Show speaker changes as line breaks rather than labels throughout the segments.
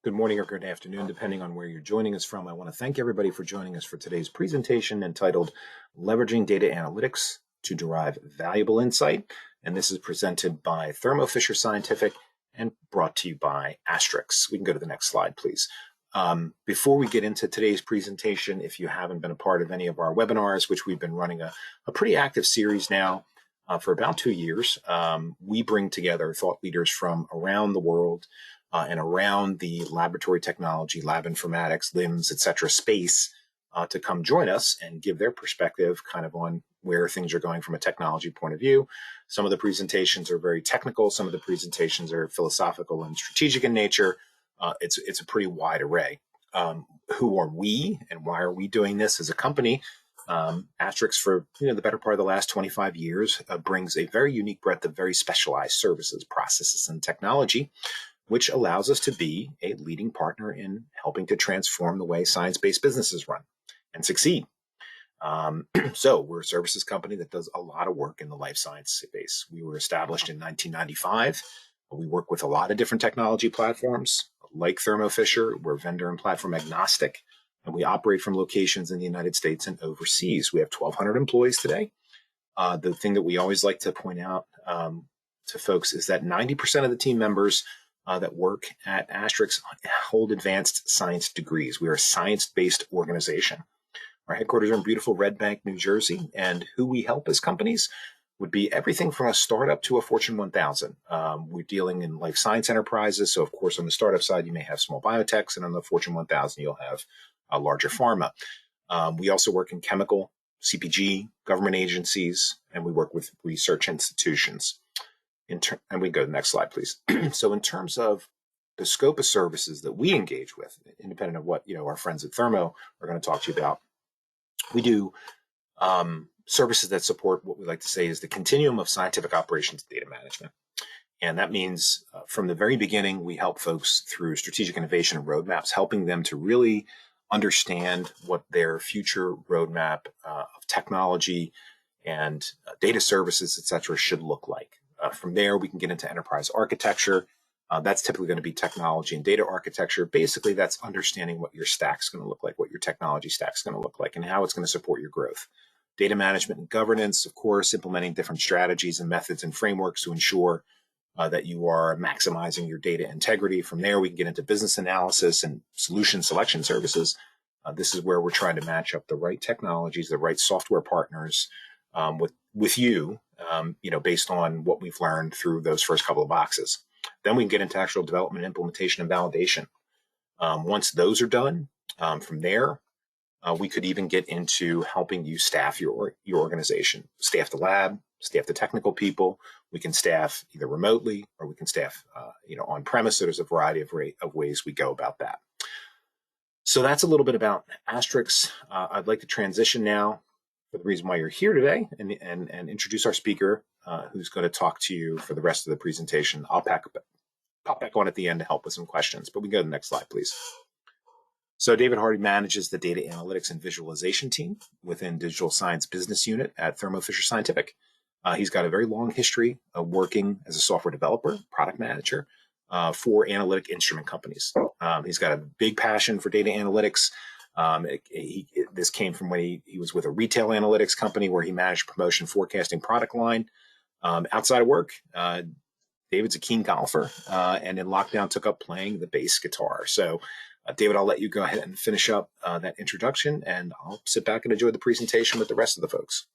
good morning or good afternoon, depending on where you're joining us from. I want to thank everybody for joining us for today's presentation entitled Leveraging Data Analytics to Derive Valuable Insight. And this is presented by Thermo Fisher Scientific and brought to you by Astrix. We can go to the next slide, please. Before we get into today's presentation, if you haven't been a part of any of our webinars, which we've been running a pretty active series now for about 2 years, we bring together thought leaders from around the world and around the laboratory technology, lab informatics, LIMS, et cetera, space to come join us and give their perspective kind of on where things are going from a technology point of view. Some of the presentations are very technical. Some of the presentations are philosophical and strategic in nature. It's a pretty wide array. Who are we and why are we doing this as a company? Astrix, for the better part of the last 25 years, brings a very unique breadth of very specialized services, processes, and technology, which allows us to be a leading partner in helping to transform the way science-based businesses run and succeed. So we're a services company that does a lot of work in the life science space. We were established in 1995. We work with a lot of different technology platforms. Like Thermo Fisher, we're vendor and platform agnostic, and we operate from locations in the United States and overseas. We have 1,200 employees today. The thing that we always like to point out to folks is that 90% of the team members that work at Astrix hold advanced science degrees. We are a science-based organization. Our headquarters are in beautiful Red Bank, New Jersey, and who we help as companies would be everything from a startup to a Fortune 1000. We're dealing in life science enterprises. So, of course, on the startup side, you may have small biotechs, and on the Fortune 1000, you'll have a larger pharma. We also work in chemical, CPG, government agencies, and we work with research institutions. And we go to the next slide, please. So in terms of the scope of services that we engage with, independent of what our friends at Thermo are going to talk to you about, we do services that support what we like to say is the continuum of scientific operations data management. And that means from the very beginning, we help folks through strategic innovation and roadmaps, helping them to really understand what their future roadmap of technology and data services, et cetera, should look like. From there, we can get into enterprise architecture. That's typically going to be technology and data architecture. Basically, that's understanding what your stack's going to look like, what your technology stack's going to look like, and how it's going to support your growth. Data management and governance, of course, implementing different strategies and methods and frameworks to ensure that you are maximizing your data integrity. From there, we can get into business analysis and solution selection services. This is where we're trying to match up the right technologies, the right software partners with you, based on what we've learned through those first couple of boxes. Then we can get into actual development, implementation, and validation. Once those are done, from there, we could even get into helping you staff your organization, staff the lab, staff the technical people. We can staff either remotely or we can staff, on premise. So there's a variety of ways we go about that. So that's a little bit about Astrix. I'd like to transition now for the reason why you're here today and introduce our speaker who's going to talk to you for the rest of the presentation. I'll pop back on at the end to help with some questions, but we can go to the next slide, please. So David Hardy manages the data analytics and visualization team within Digital Science Business Unit at Thermo Fisher Scientific. He's got a very long history of working as a software developer, product manager for analytic instrument companies. He's got a big passion for data analytics. This came from when he was with a retail analytics company where he managed promotion forecasting product line. Outside of work, David's a keen golfer and in lockdown took up playing the bass guitar. So David, I'll let you go ahead and finish up that introduction, and I'll sit back and enjoy the presentation with the rest of the folks.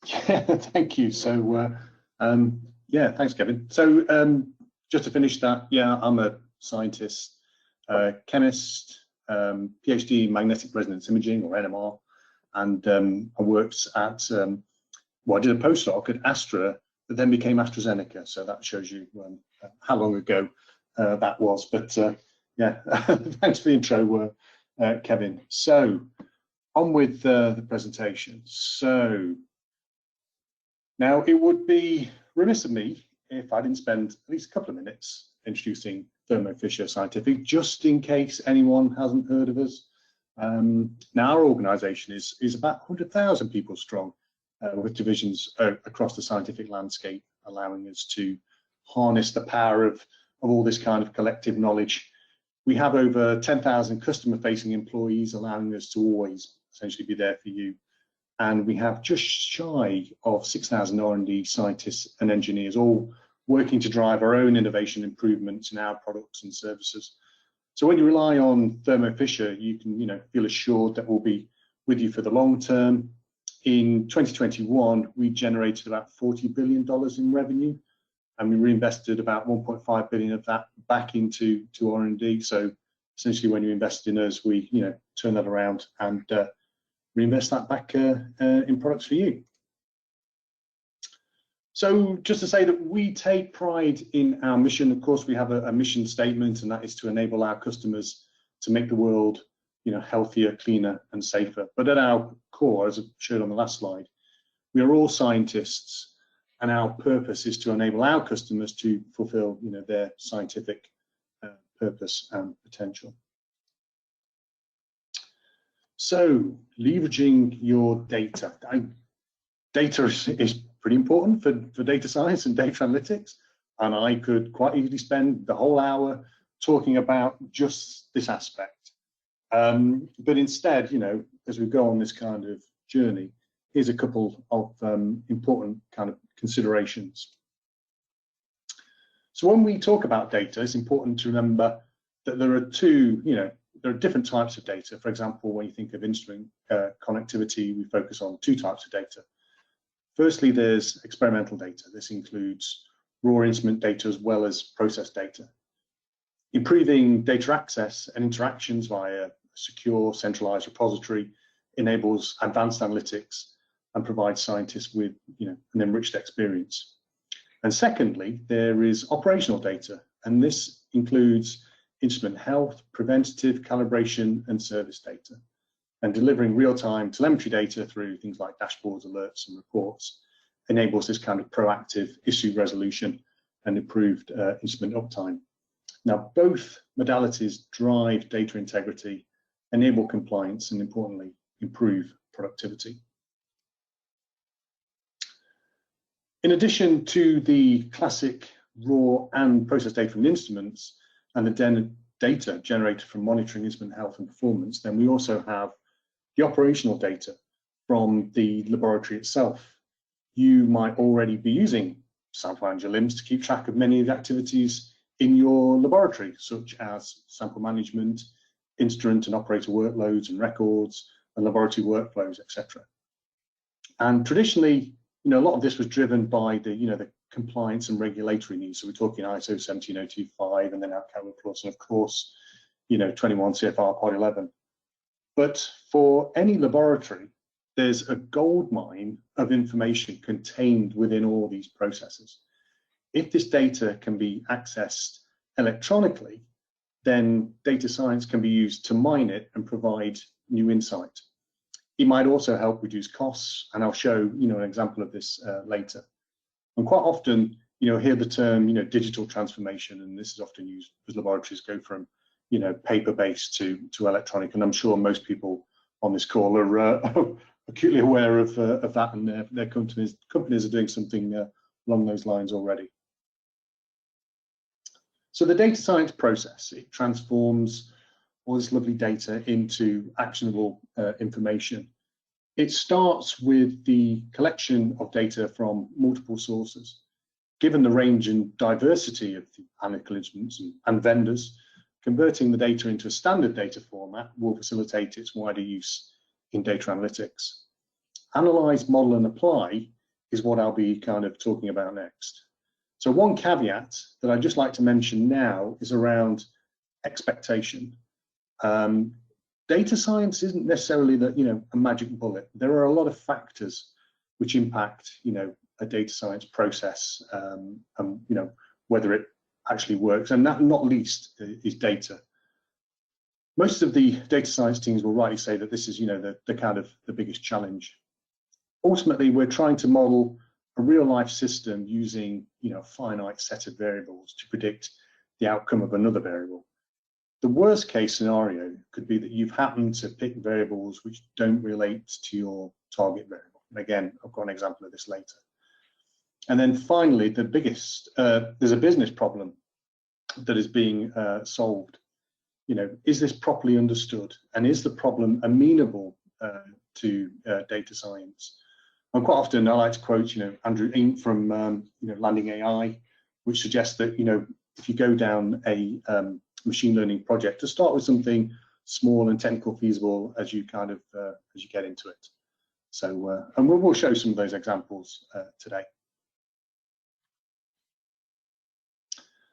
Yeah, thank you. So, thanks, Kevin. So just to finish that, I'm a scientist, chemist, PhD in magnetic resonance imaging, or NMR, and I worked at, I did a postdoc at Astra, that then became AstraZeneca. So that shows you how long ago that was. But thanks for the intro, Kevin. So on with the presentation. So now it would be remiss of me if I didn't spend at least a couple of minutes introducing Thermo Fisher Scientific, just in case anyone hasn't heard of us. Now our organization is about 100,000 people strong, with divisions across the scientific landscape, allowing us to harness the power of all this kind of collective knowledge We have over 10,000 customer-facing employees, allowing us to always essentially be there for you. And we have just shy of 6,000 R&D scientists and engineers, all working to drive our own innovation improvements in our products and services. So when you rely on Thermo Fisher, you can feel assured that we'll be with you for the long term. In 2021, we generated about $40 billion in revenue, and we reinvested about 1.5 billion of that back into R&D. So essentially, when you invest in us, we turn that around and reinvest that back in products for you. So just to say that we take pride in our mission. Of course, we have a mission statement, and that is to enable our customers to make the world healthier, cleaner, and safer. But at our core, as I showed on the last slide, we are all scientists, and our purpose is to enable our customers to fulfill their scientific purpose and potential. So leveraging your data. Data is pretty important for data science and data analytics, and I could quite easily spend the whole hour talking about just this aspect. But instead, as we go on this kind of journey, here's a couple of important kind of considerations. So when we talk about data, it's important to remember that there are different types of data. For example, when you think of instrument connectivity, we focus on two types of data. Firstly, there's experimental data. This includes raw instrument data as well as process data. Improving data access and interactions via a secure, centralized repository enables advanced analytics and provides scientists with an enriched experience. And secondly, there is operational data, and this includes instrument health, preventative, calibration, and service data. And delivering real-time telemetry data through things like dashboards, alerts, and reports enables this kind of proactive issue resolution and improved instrument uptime. Now, both modalities drive data integrity, enable compliance, and importantly, improve productivity. In addition to the classic raw and process data from instruments and the data generated from monitoring instrument health and performance, then we also have the operational data from the laboratory itself. You might already be using SampleManager LIMS to keep track of many of the activities in your laboratory, such as sample management, instrument and operator workloads and records, and laboratory workflows, etc. And traditionally, a lot of this was driven by the compliance and regulatory needs. So we're talking ISO 17025 and then APCAR Plus, and of course, 21 CFR Part 11. But for any laboratory, there's a goldmine of information contained within all these processes. If this data can be accessed electronically, then data science can be used to mine it and provide new insight. It might also help reduce costs, and I'll show an example of this later. And quite often, hear the term digital transformation, and this is often used as laboratories go from paper-based to electronic. And I'm sure most people on this call are acutely aware of that, and their companies are doing something along those lines already. So the data science process, it transforms all this lovely data into actionable information. It starts with the collection of data from multiple sources. Given the range and diversity of the analytical instruments and vendors, converting the data into a standard data format will facilitate its wider use in data analytics. Analyze, model, and apply is what I'll be kind of talking about next. So one caveat that I'd just like to mention now is around expectation. Data science isn't necessarily a magic bullet. There are a lot of factors which impact a data science process and whether it actually works, and that not least is data. Most of the data science teams will rightly say that this is the kind of the biggest challenge. Ultimately, we're trying to model a real-life system using a finite set of variables to predict the outcome of another variable. The worst case scenario could be that you've happened to pick variables which don't relate to your target variable. And again, I've got an example of this later. And then finally, the biggest, there's a business problem that is being solved. is this properly understood, and is the problem amenable to data science? And quite often I like to quote, Andrew Ink from, Landing AI, which suggests that, if you go down a machine learning project, to start with something small and technical feasible as you as you get into it. So, and we'll show some of those examples today.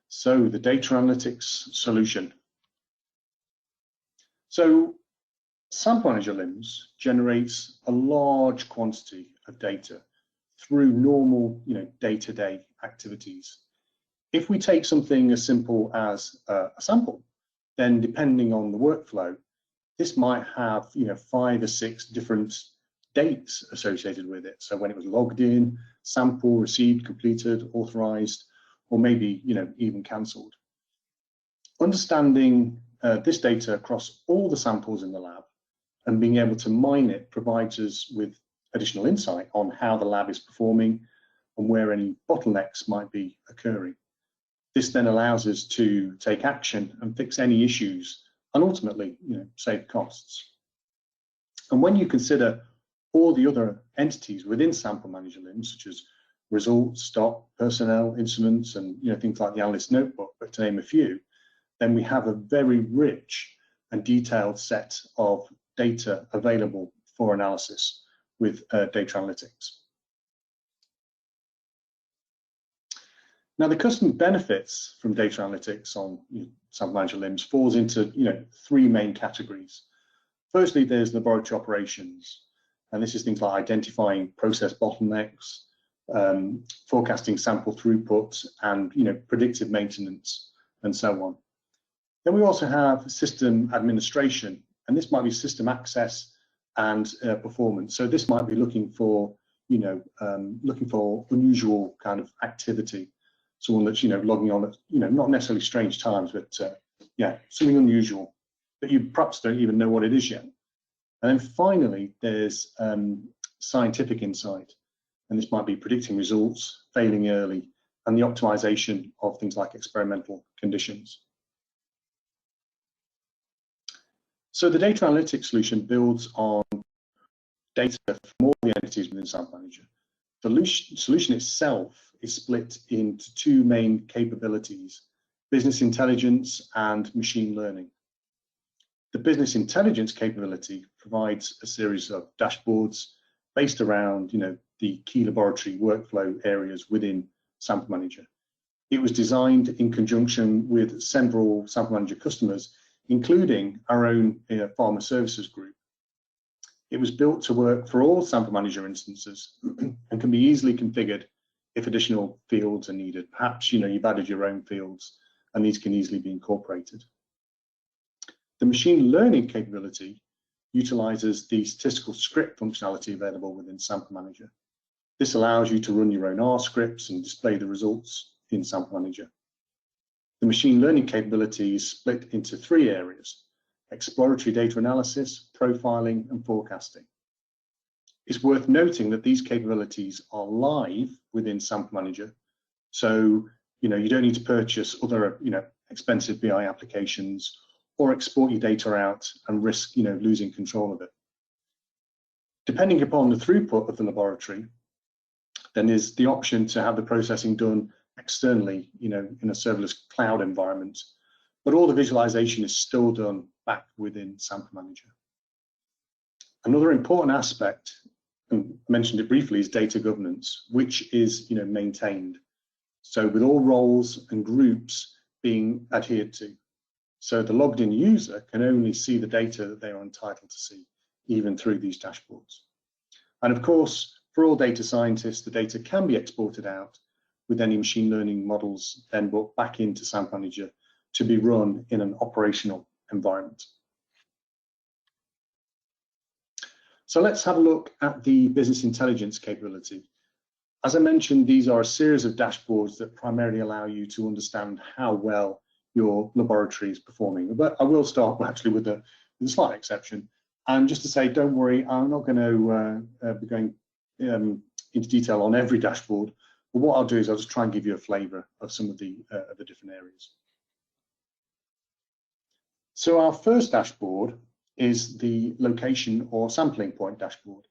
So the data analytics solution. So SampleManager LIMS generates a large quantity of data through normal, day-to-day activities. If we take something as simple as a sample, then depending on the workflow, this might have 5 or 6 different dates associated with it. So when it was logged in, sample, received, completed, authorized, or maybe even cancelled. Understanding this data across all the samples in the lab and being able to mine it provides us with additional insight on how the lab is performing and where any bottlenecks might be occurring. This then allows us to take action and fix any issues and ultimately, save costs. And when you consider all the other entities within SampleManager LIMS, such as results, stock, personnel, instruments, and things like the analyst notebook, but to name a few, then we have a very rich and detailed set of data available for analysis with data analytics. Now, the customer benefits from data analytics on SampleManager LIMS falls into 3 main categories. Firstly, there's laboratory operations, and this is things like identifying process bottlenecks, forecasting sample throughput, and predictive maintenance, and so on. Then we also have system administration, and this might be system access and performance. So this might be looking for unusual kind of activity. Someone that's logging on at not necessarily strange times, but something unusual that you perhaps don't even know what it is yet. And then finally, there's scientific insight, and this might be predicting results, failing early, and the optimization of things like experimental conditions. So the data analytics solution builds on data from all the entities within SampleManager. The solution itself is split into 2 main capabilities: business intelligence and machine learning. The business intelligence capability provides a series of dashboards based around the key laboratory workflow areas within SampleManager. It was designed in conjunction with several SampleManager customers, including our own pharma services group. It was built to work for all SampleManager instances and can be easily configured if additional fields are needed. Perhaps you've added your own fields, and these can easily be incorporated. The machine learning capability utilizes the statistical script functionality available within SampleManager. This allows you to run your own R scripts and display the results in SampleManager. The machine learning capability is split into 3 areas: exploratory data analysis, profiling, and forecasting. It's worth noting that these capabilities are live within SampleManager, so you don't need to purchase other expensive BI applications or export your data out and risk losing control of it. Depending upon the throughput of the laboratory, then there's the option to have the processing done externally, in a serverless cloud environment, but all the visualization is still done back within SampleManager. Another important aspect, and I mentioned it briefly, is data governance, which is maintained. So with all roles and groups being adhered to. So the logged in user can only see the data that they are entitled to see, even through these dashboards. And of course, for all data scientists, the data can be exported out with any machine learning models then brought back into SampleManager to be run in an operational environment. So let's have a look at the business intelligence capability. As I mentioned, these are a series of dashboards that primarily allow you to understand how well your laboratory is performing. But I will start actually with a slight exception. And just to say, don't worry, I'm not going to be going into detail on every dashboard. But what I'll do is I'll just try and give you a flavour of some of the different areas. So our first dashboard is the location or sampling point dashboard.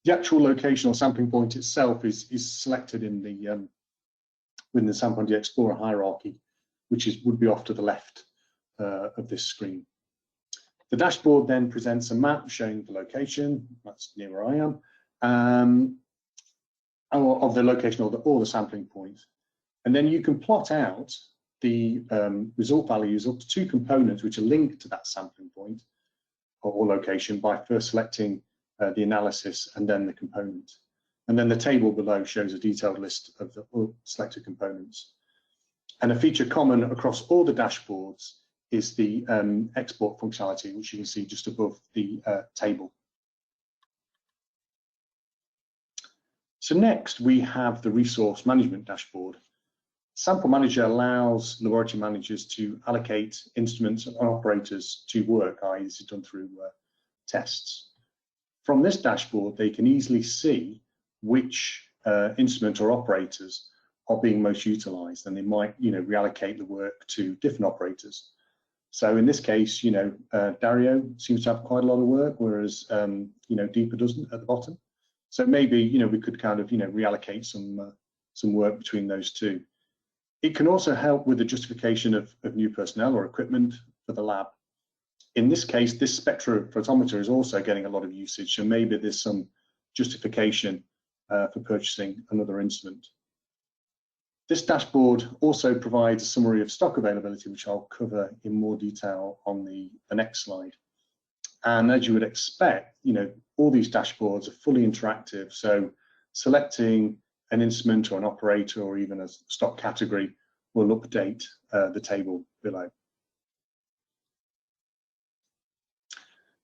The actual location or sampling point itself is selected in the within the SampleManager Explorer hierarchy, which would be off to the left of this screen. The dashboard then presents a map showing the location, that's near where I am, of the location or the sampling point. And then you can plot out the result values up to 2 components which are linked to that sampling point or location by first selecting the analysis and then the component. And then the table below shows a detailed list of the selected components. And a feature common across all the dashboards is the export functionality, which you can see just above the table. So next we have the resource management dashboard. SampleManager allows laboratory managers to allocate instruments and operators to work, i.e. this is done through tests. From this dashboard, they can easily see which instrument or operators are being most utilized, and they might, reallocate the work to different operators. So in this case, Dario seems to have quite a lot of work, whereas, Deepa doesn't at the bottom. So maybe, we could kind of, reallocate some work between those two. It can also help with the justification of new personnel or equipment for the lab. In this case, this spectrophotometer is also getting a lot of usage, so maybe there's some justification for purchasing another instrument. This dashboard also provides a summary of stock availability, which I'll cover in more detail on the next slide. And as you would expect, all these dashboards are fully interactive, so selecting an instrument or an operator or even a stock category will update the table below.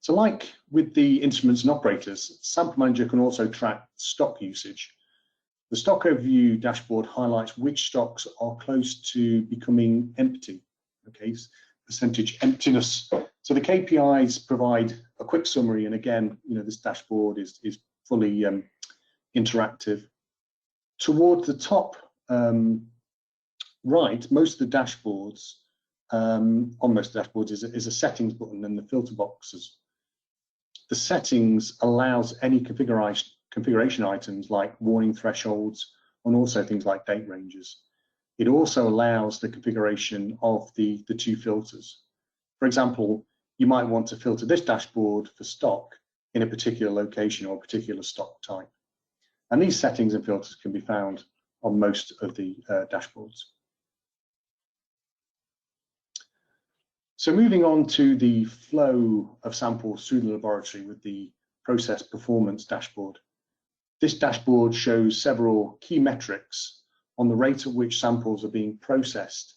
So like with the instruments and operators, SampleManager can also track stock usage. The stock overview dashboard highlights which stocks are close to becoming empty, okay, percentage emptiness. So the KPIs provide a quick summary, and again, this dashboard is fully interactive. Toward the top right, most of the dashboards, on most dashboards is a settings button and the filter boxes. The settings allows any configuration items like warning thresholds and also things like date ranges. It also allows the configuration of the 2 filters. For example, you might want to filter this dashboard for stock in a particular location or a particular stock type. And these settings and filters can be found on most of the dashboards. So moving on to the flow of samples through the laboratory with the process performance dashboard. This dashboard shows several key metrics on the rate at which samples are being processed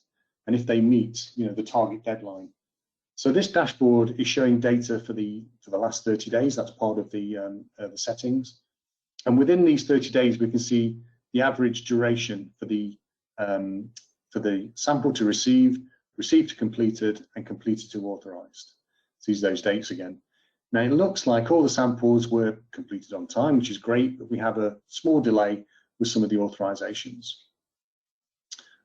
and if they meet the target deadline. So this dashboard is showing data for the last 30 days. That's part of the settings. And within these 30 days, we can see the average duration for the sample to receive, received to completed, and completed to authorized. So these are those dates again. Now it looks like all the samples were completed on time, which is great, but we have a small delay with some of the authorizations.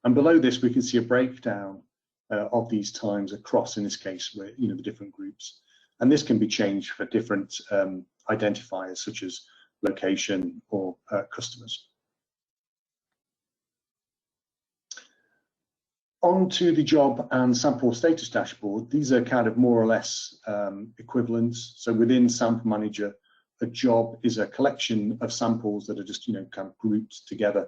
And below this, we can see a breakdown of these times across, in this case, where the different groups. And this can be changed for different identifiers such as location or customers. On to the job and sample status dashboard. These are kind of more or less equivalent. So within SampleManager, a job is a collection of samples that are just kind of grouped together.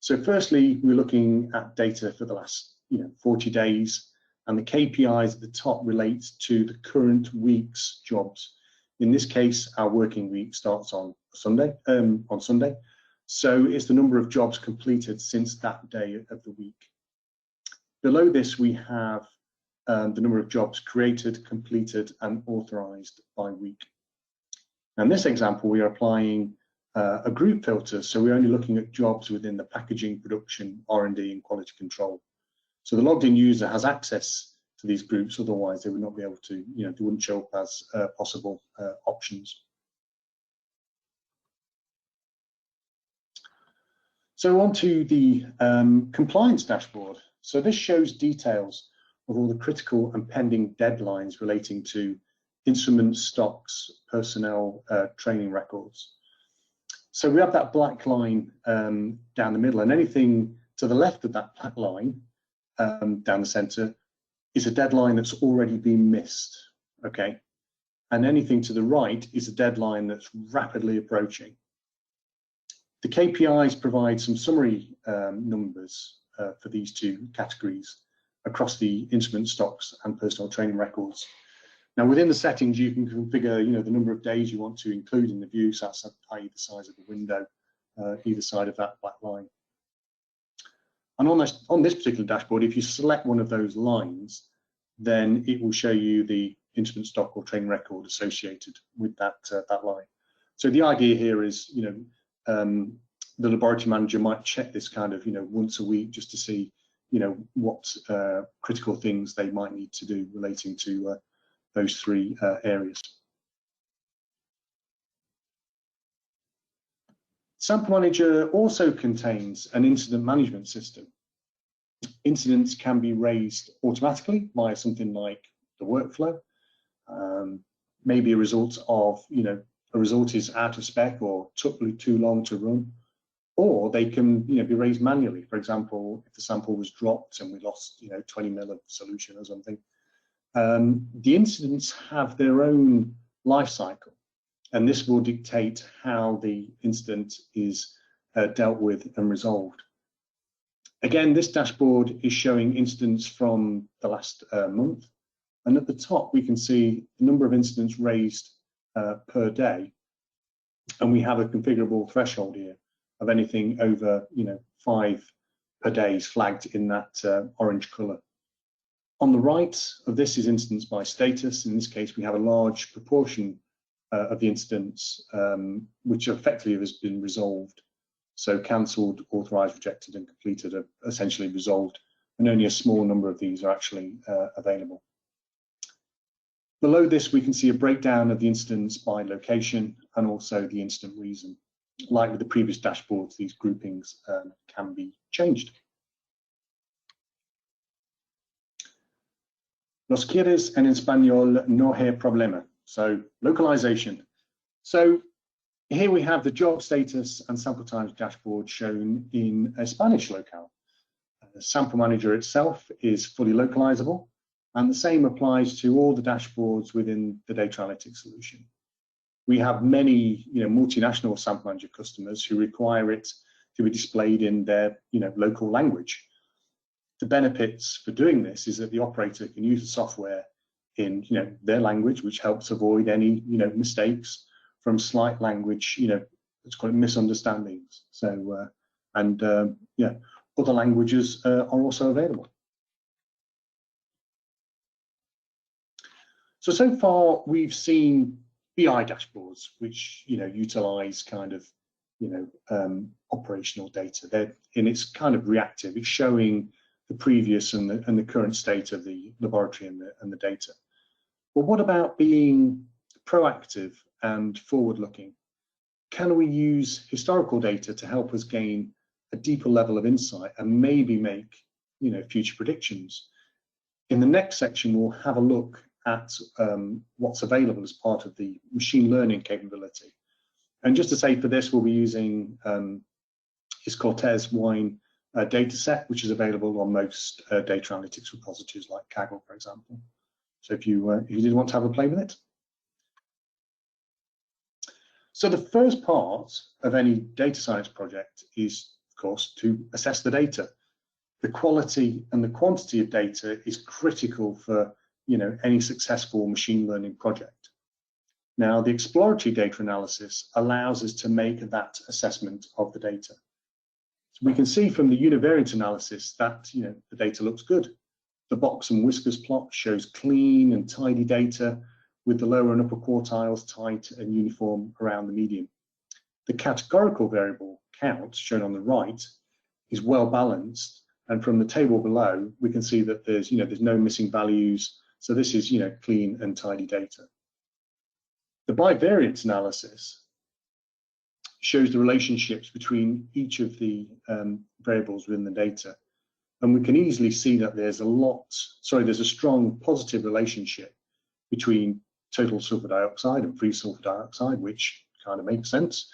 So firstly, we're looking at data for the last 40 days, and the KPIs at the top relate to the current week's jobs. In this case, our working week starts on Sunday. So it's the number of jobs completed since that day of the week. Below this, we have the number of jobs created, completed, and authorized by week. Now, in this example, we are applying a group filter, so we're only looking at jobs within the packaging, production, R&D, and quality control. So the logged in user has access to these groups, otherwise they would not be able to, they wouldn't show up as possible options. So on to the compliance dashboard. So this shows details of all the critical and pending deadlines relating to instrument stocks, personnel, training records. So we have that black line down the middle, and anything to the left of that black line down the center is a deadline that's already been missed, okay? And anything to the right is a deadline that's rapidly approaching. The KPIs provide some summary numbers for these two categories across the instrument stocks and personal training records. Now, within the settings, you can configure, the number of days you want to include in the view. So that's i.e. the size of the window, either side of that black line. And on this particular dashboard, if you select one of those lines, then it will show you the instrument stock or training record associated with that line. So the idea here is, the laboratory manager might check this kind of, once a week just to see, what critical things they might need to do relating to those three areas. SampleManager also contains an incident management system. Incidents can be raised automatically via something like the workflow. Maybe a result of, a result is out of spec or took too long to run, or they can, be raised manually. For example, if the sample was dropped and we lost, 20 mil of solution or something. The incidents have their own life cycle, and this will dictate how the incident is dealt with and resolved. Again, this dashboard is showing incidents from the last month, and at the top we can see the number of incidents raised per day, and we have a configurable threshold here of anything over 5 per day is flagged in that orange color. On the right of this is incidents by status. In this case, we have a large proportion of the incidents which effectively has been resolved. So cancelled, authorized, rejected, and completed are essentially resolved, and only a small number of these are actually available. Below this, we can see a breakdown of the incidents by location and also the incident reason. Like with the previous dashboards, these groupings can be changed. Los quieres en español, no hay problema. So localization. So here we have the job status and sample times dashboard shown in a Spanish locale. The SampleManager itself is fully localizable, and the same applies to all the dashboards within the data analytics solution. We have many, multinational SampleManager customers who require it to be displayed in their, local language. The benefits for doing this is that the operator can use the software in, their language, which helps avoid any, mistakes from slight language, let's call it misunderstandings. So, other languages are also available. So far we've seen BI dashboards, which utilize kind of operational data. It's kind of reactive. It's showing the previous and the current state of the laboratory and the data. But what about being proactive and forward-looking? Can we use historical data to help us gain a deeper level of insight and maybe make future predictions? In the next section, we'll have a look at what's available as part of the machine learning capability. And just to say, for this, we'll be using his Cortez wine data set, which is available on most data analytics repositories like Kaggle, for example. So if you did want to have a play with it. So the first part of any data science project is, of course, to assess the data. The quality and the quantity of data is critical for any successful machine learning project. Now, the exploratory data analysis allows us to make that assessment of the data. So we can see from the univariate analysis that the data looks good. The box and whiskers plot shows clean and tidy data with the lower and upper quartiles tight and uniform around the median. The categorical variable count shown on the right is well balanced, and from the table below we can see that there's no missing values. So this is clean and tidy data. The bivariate analysis shows the relationships between each of the variables within the data. And we can easily see that there's a strong positive relationship between total sulfur dioxide and free sulfur dioxide, which kind of makes sense.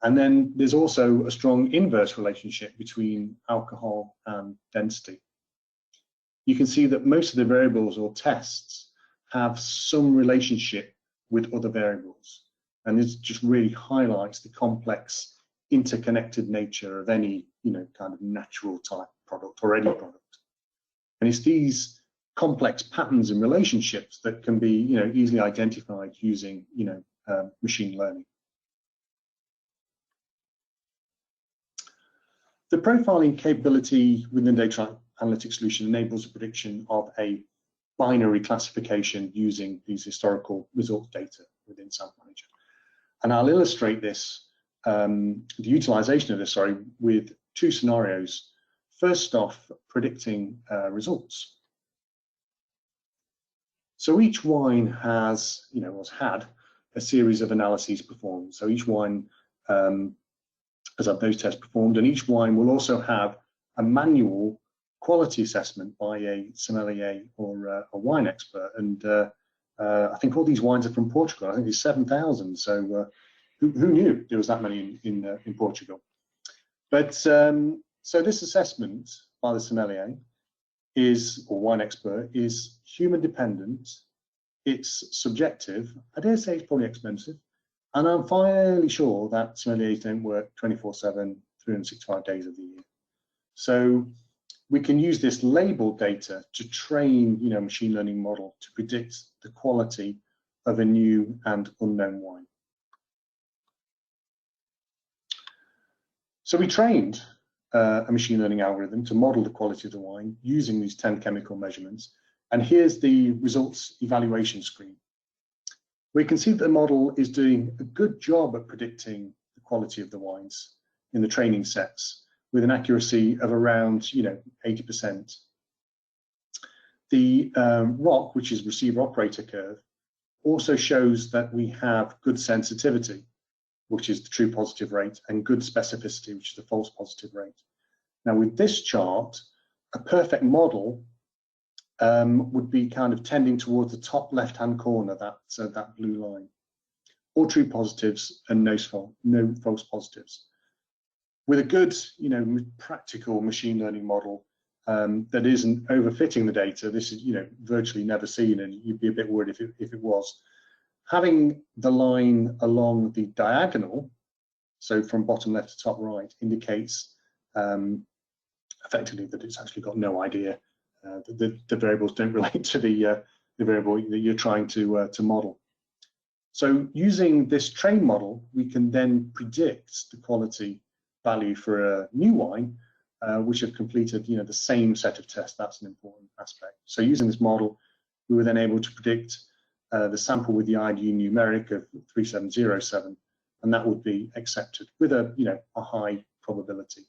And then there's also a strong inverse relationship between alcohol and density. You can see that most of the variables or tests have some relationship with other variables. And this just really highlights the complex interconnected nature of any, kind of natural type product or any product. And it's these complex patterns and relationships that can be, easily identified using, machine learning. The profiling capability within the data analytics solution enables the prediction of a binary classification using these historical results data within SampleManager. And I'll illustrate this, the utilization of this, with two scenarios. First off, predicting results. So each wine has, had a series of analyses performed. So each wine has had those tests performed, and each wine will also have a manual quality assessment by a sommelier or a wine expert. And I think all these wines are from Portugal. I think there's 7,000. So who knew there was that many in Portugal? But so this assessment by the sommelier or wine expert is human dependent. It's subjective. I dare say it's probably expensive. And I'm fairly sure that sommeliers don't work 24/7, 365 days of the year. So we can use this labeled data to train, a machine learning model to predict the quality of a new and unknown wine. So we trained a machine learning algorithm to model the quality of the wine using these 10 chemical measurements. And here's the results evaluation screen. We can see that the model is doing a good job at predicting the quality of the wines in the training sets with an accuracy of around 80%. The ROC, which is receiver operator curve, also shows that we have good sensitivity, which is the true positive rate, and good specificity, which is the false positive rate. Now with this chart, a perfect model would be kind of tending towards the top left-hand corner, that blue line. All true positives and no false positives. With a good, practical machine learning model that isn't overfitting the data, this is, virtually never seen, and you'd be a bit worried if it was. Having the line along the diagonal, so from bottom left to top right, indicates effectively that it's actually got no idea. The variables don't relate to the variable that you're trying to model. So using this train model, we can then predict the quality value for a new wine, which have completed the same set of tests. That's an important aspect. So using this model, we were then able to predict the sample with the ID numeric of 3707, and that would be accepted with a high probability.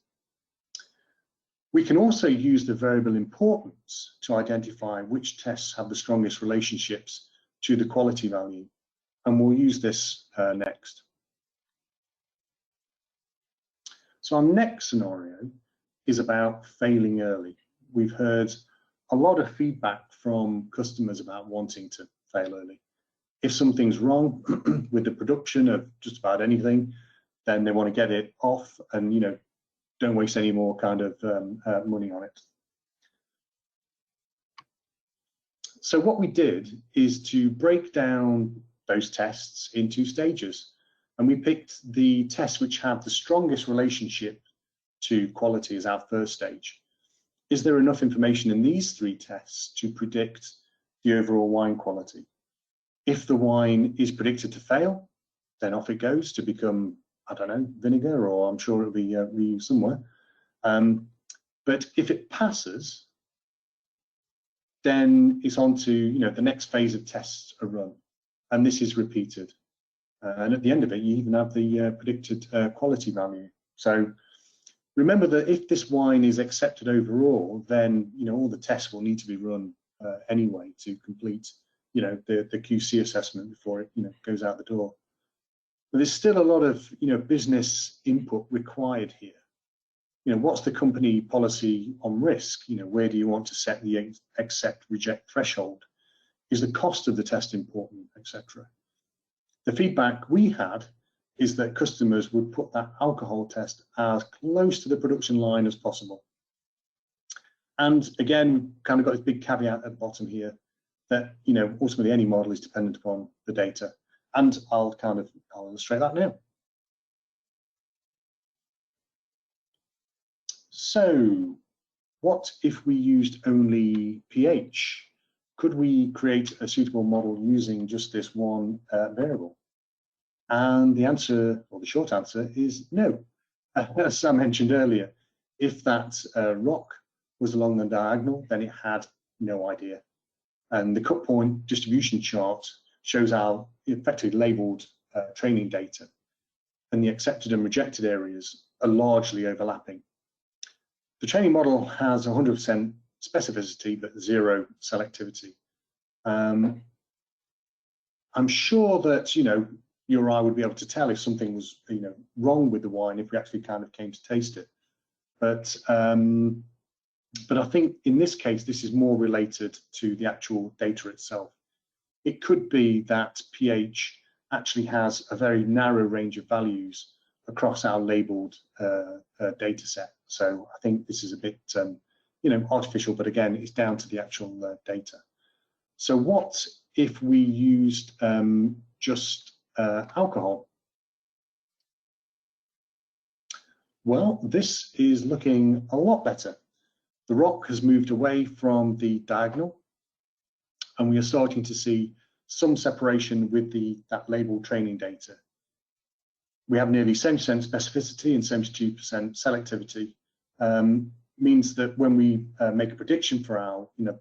We can also use the variable importance to identify which tests have the strongest relationships to the quality value, and we'll use this next. So our next scenario is about failing early. We've heard a lot of feedback from customers about wanting to fail early. If something's wrong with the production of just about anything, then they want to get it off and don't waste any more kind of money on it. So what we did is to break down those tests in 2 stages, and we picked the tests which have the strongest relationship to quality as our first stage. Is there enough information in these 3 tests to predict the overall wine quality? If the wine is predicted to fail, then off it goes to become, I don't know, vinegar, or I'm sure it'll be reused somewhere. But if it passes, then it's on to the next phase of tests are run, and this is repeated. And at the end of it, you even have the predicted quality value. So remember that if this wine is accepted overall, then all the tests will need to be run anyway to complete the QC assessment before it goes out the door. But there's still a lot of business input required here. what's the company policy on risk? Where do you want to set the accept reject threshold? Is the cost of the test important, etc.? The feedback we had is that customers would put that alcohol test as close to the production line as possible. And again, kind of got this big caveat at the bottom here that ultimately any model is dependent upon the data. And I'll illustrate that now. So what if we used only pH? Could we create a suitable model using just this one variable? And the answer, or the short answer, is no. As I mentioned earlier, if that rock was along the diagonal, then it had no idea. And the cut point distribution chart shows our effectively labeled training data, and the accepted and rejected areas are largely overlapping. The training model has 100% specificity but 0 selectivity. I'm sure that you or I would be able to tell if something was wrong with the wine if we actually kind of came to taste it. But I think in this case this is more related to the actual data itself. It could be that pH actually has a very narrow range of values across our labeled data set. So I think this is a bit artificial, but again, it's down to the actual data. So what if we used just alcohol? Well, this is looking a lot better. The rock has moved away from the diagonal, and we are starting to see some separation with that labeled training data. We have nearly 70% specificity and 72% selectivity. Means that when we make a prediction for our that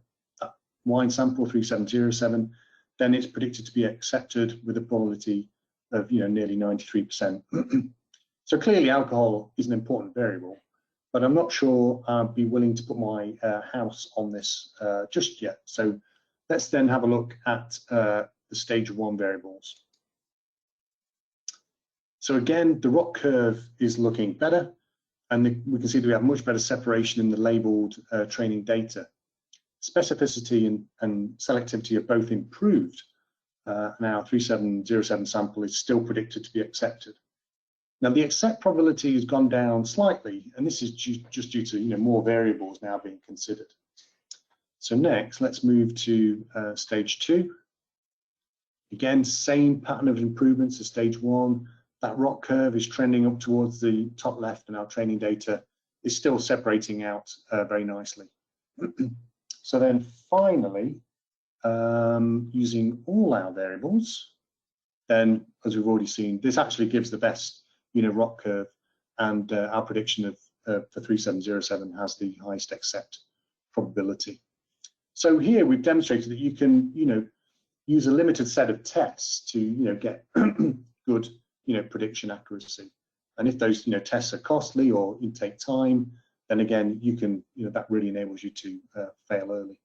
wine sample 3707, then it's predicted to be accepted with a probability of nearly 93%. So clearly alcohol is an important variable, but I'm not sure I'd be willing to put my house on this just yet. So let's then have a look at the stage 1 variables. So again, the rock curve is looking better, and we can see that we have much better separation in the labeled training data. Specificity and selectivity are both improved. Now 3707 sample is still predicted to be accepted. Now the accept probability has gone down slightly, and this is just due to more variables now being considered. So next, let's move to stage 2. Again, same pattern of improvements as stage 1. That rock curve is trending up towards the top left, and our training data is still separating out very nicely. So then finally, using all our variables, then as we've already seen, this actually gives the best rock curve, and our prediction of for 3707 has the highest accept probability. So here we've demonstrated that you can use a limited set of tests to get good prediction accuracy. And if those tests are costly or take time, then again you can that really enables you to fail early.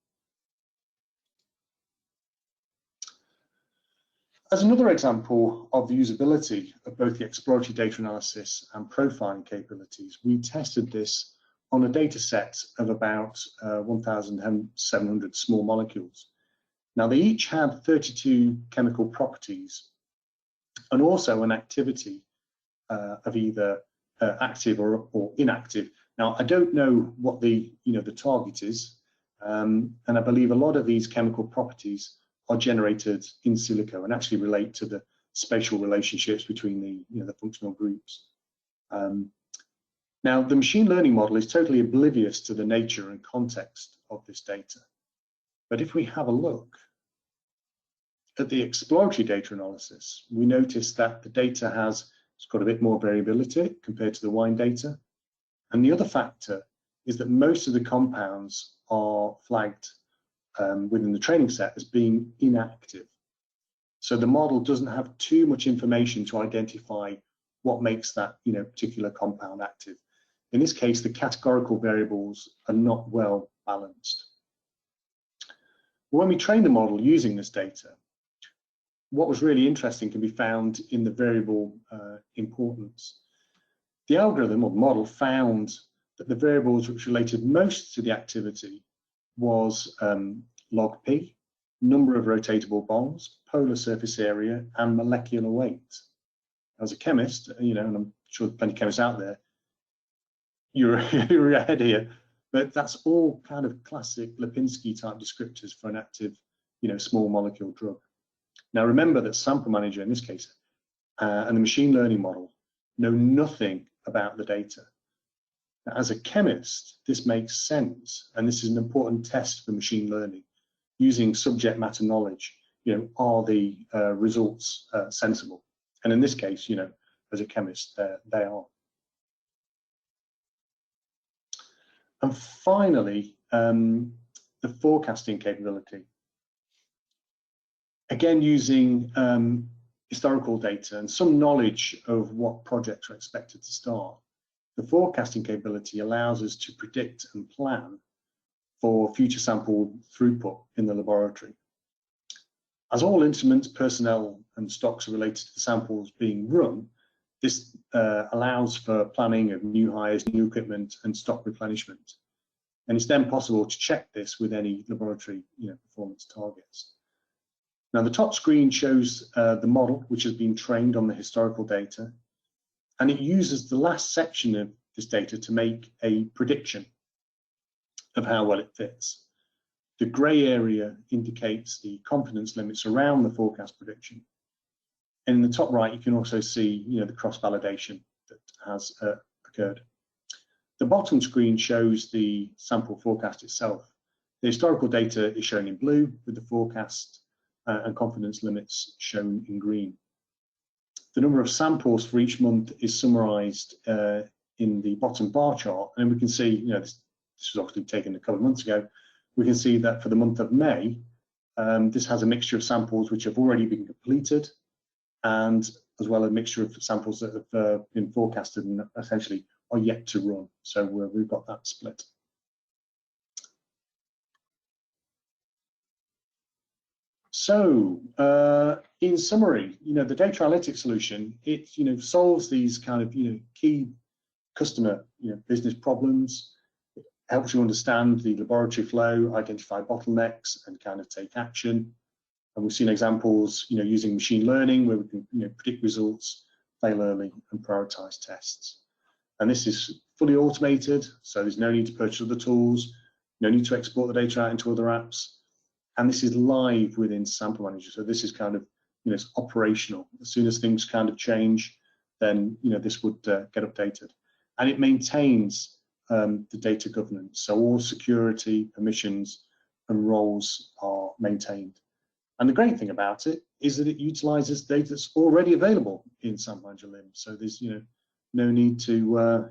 As another example of the usability of both the exploratory data analysis and profiling capabilities, we tested this on a data set of about 1,700 small molecules. Now they each had 32 chemical properties and also an activity of either active or inactive. Now I don't know what the target is, and I believe a lot of these chemical properties are generated in silico and actually relate to the spatial relationships between the functional groups. Now the machine learning model is totally oblivious to the nature and context of this data. But if we have a look at the exploratory data analysis, we notice that the data it's got a bit more variability compared to the wine data. And the other factor is that most of the compounds are flagged within the training set as being inactive. So the model doesn't have too much information to identify what makes that particular compound active. In this case, the categorical variables are not well balanced. When we train the model using this data, what was really interesting can be found in the variable importance. The algorithm or model found that the variables which related most to the activity was log P, number of rotatable bonds, polar surface area, and molecular weight. As a chemist, and I'm sure there's plenty of chemists out there, you're ahead here, but that's all kind of classic Lipinski type descriptors for an active, small molecule drug. Now remember that SampleManager in this case and the machine learning model know nothing about the data. Now, as a chemist, this makes sense, and this is an important test for machine learning. Using subject matter knowledge, are the results sensible? And in this case, as a chemist, they are. And finally, the forecasting capability. Again, using historical data and some knowledge of what projects are expected to start, the forecasting capability allows us to predict and plan for future sample throughput in the laboratory. As all instruments, personnel, and stocks are related to the samples being run, this allows for planning of new hires, new equipment, and stock replenishment. And it's then possible to check this with any laboratory performance targets. Now, the top screen shows the model, which has been trained on the historical data, and it uses the last section of this data to make a prediction of how well it fits. The grey area indicates the confidence limits around the forecast prediction. And in the top right, you can also see the cross-validation that has occurred. The bottom screen shows the sample forecast itself. The historical data is shown in blue, with the forecast and confidence limits shown in green. The number of samples for each month is summarized in the bottom bar chart, and we can see, this was obviously taken a couple of months ago. We can see that for the month of May, this has a mixture of samples which have already been completed, and as well as a mixture of samples that have been forecasted and essentially are yet to run. So we've got that split. So in summary, the data analytics solution, it solves these kind of key customer business problems. It helps you understand the laboratory flow, identify bottlenecks, and kind of take action. And we've seen examples using machine learning where we can predict results, fail early, and prioritize tests. And this is fully automated, so there's no need to purchase other tools, no need to export the data out into other apps. And this is live within SampleManager. So this is kind of, it's operational. As soon as things kind of change, then, this would get updated. And it maintains the data governance. So all security, permissions, and roles are maintained. And the great thing about it is that it utilizes data that's already available in SampleManager LIMS. So there's, no need to,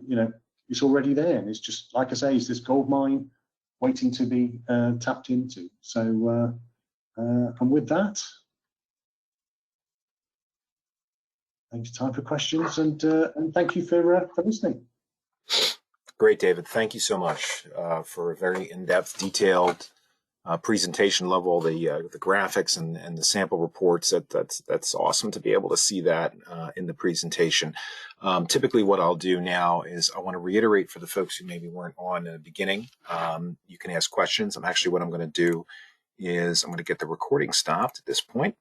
it's already there. And it's just, like I say, it's this gold mine waiting to be tapped into. So, and with that, I think it's time for questions, and thank you for listening.
Great, David. Thank you so much for a very in-depth, detailed presentation level, the graphics and the sample reports. That's awesome to be able to see that in the presentation. Typically what I'll do now is I want to reiterate for the folks who maybe weren't on in the beginning, you can ask questions. What I'm going to do is I'm going to get the recording stopped at this point.